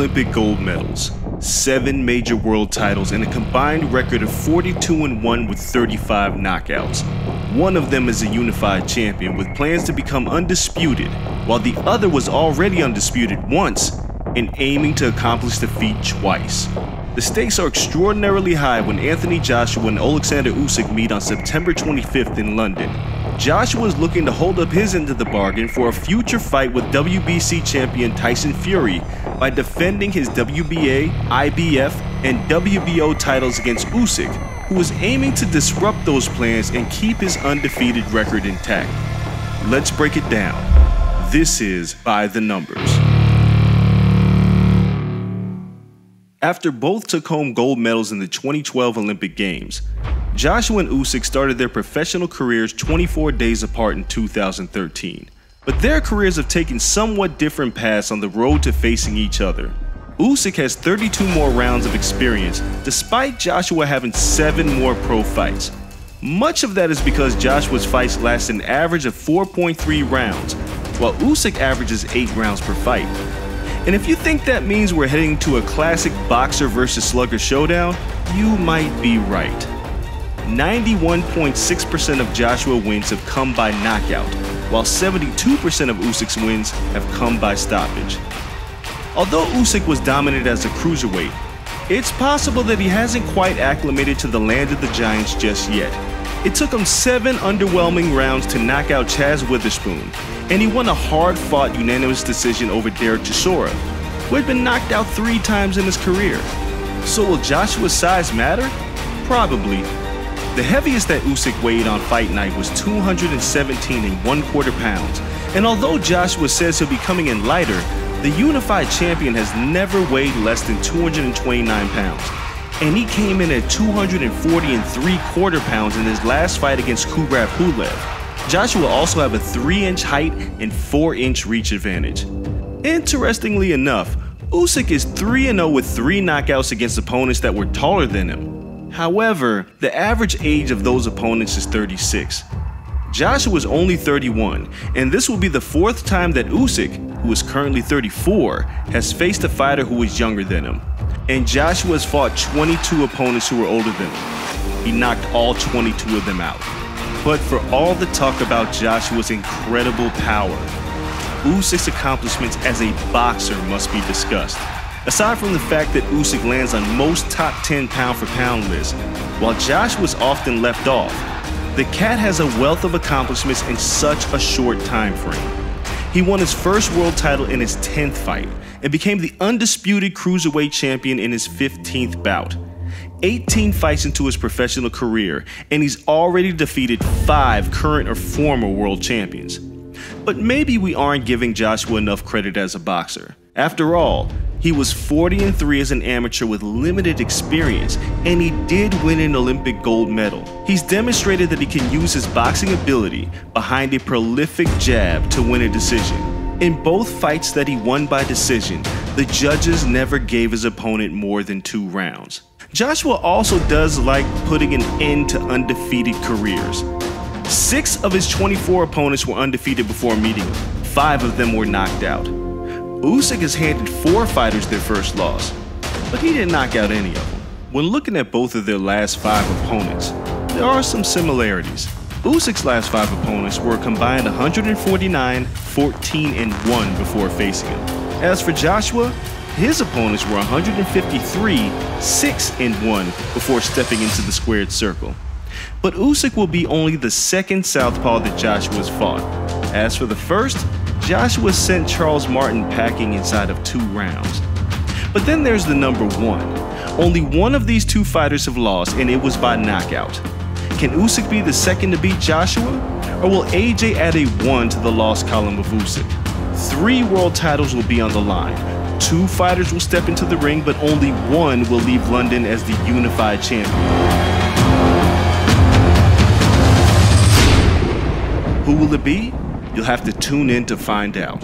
Olympic gold medals, 7 major world titles, and a combined record of 42-1 with 35 knockouts. One of them is a unified champion with plans to become undisputed, while the other was already undisputed once and aiming to accomplish the feat twice. The stakes are extraordinarily high when Anthony Joshua and Oleksandr Usyk meet on September 25th in London. Joshua is looking to hold up his end of the bargain for a future fight with WBC champion Tyson Fury by defending his WBA, IBF, and WBO titles against Usyk, who is aiming to disrupt those plans and keep his undefeated record intact. Let's break it down. This is By the Numbers. After both took home gold medals in the 2012 Olympic Games, Joshua and Usyk started their professional careers 24 days apart in 2013. But their careers have taken somewhat different paths on the road to facing each other. Usyk has 32 more rounds of experience, despite Joshua having 7 more pro fights. Much of that is because Joshua's fights last an average of 4.3 rounds, while Usyk averages 8 rounds per fight. And if you think that means we're heading to a classic boxer versus slugger showdown, you might be right. 91.6% of Joshua wins have come by knockout, while 72% of Usyk's wins have come by stoppage. Although Usyk was dominant as a cruiserweight, it's possible that he hasn't quite acclimated to the land of the giants just yet. It took him 7 underwhelming rounds to knock out Chaz Witherspoon, and he won a hard-fought unanimous decision over Derek Chisora, who had been knocked out 3 times in his career. So will Joshua's size matter? Probably. The heaviest that Usyk weighed on fight night was 217 1/4 pounds, and although Joshua says he'll be coming in lighter, the unified champion has never weighed less than 229 pounds, and he came in at 240 3/4 pounds in his last fight against Kubrat Pulev. Joshua also have a 3-inch height and 4-inch reach advantage. Interestingly enough, Usyk is 3-0 with 3 knockouts against opponents that were taller than him. However, the average age of those opponents is 36. Joshua is only 31, and this will be the 4th time that Usyk, who is currently 34, has faced a fighter who is younger than him. And Joshua has fought 22 opponents who were older than him. He knocked all 22 of them out. But for all the talk about Joshua's incredible power, Usyk's accomplishments as a boxer must be discussed. Aside from the fact that Usyk lands on most top 10 pound-for-pound lists, while Joshua's often left off, the cat has a wealth of accomplishments in such a short time frame. He won his first world title in his 10th fight and became the undisputed cruiserweight champion in his 15th bout. 18 fights into his professional career, and he's already defeated 5 current or former world champions. But maybe we aren't giving Joshua enough credit as a boxer. After all, he was 40-3 as an amateur with limited experience, and he did win an Olympic gold medal. He's demonstrated that he can use his boxing ability behind a prolific jab to win a decision. In both fights that he won by decision, the judges never gave his opponent more than 2 rounds. Joshua also does like putting an end to undefeated careers. 6 of his 24 opponents were undefeated before meeting him. 5 of them were knocked out. Usyk has handed 4 fighters their first loss, but he didn't knock out any of them. When looking at both of their last 5 opponents, there are some similarities. Usyk's last 5 opponents were a combined 149, 14, 1 before facing him. As for Joshua, his opponents were 153, 6, 1 before stepping into the squared circle. But Usyk will be only the 2nd southpaw that Joshua has fought. As for the first, Joshua sent Charles Martin packing inside of 2 rounds. But then there's the number 1. Only one of these 2 fighters have lost, and it was by knockout. Can Usyk be the 2nd to beat Joshua? Or will AJ add a 1 to the loss column of Usyk? 3 world titles will be on the line. 2 fighters will step into the ring, but only 1 will leave London as the unified champion. Who will it be? You'll have to tune in to find out.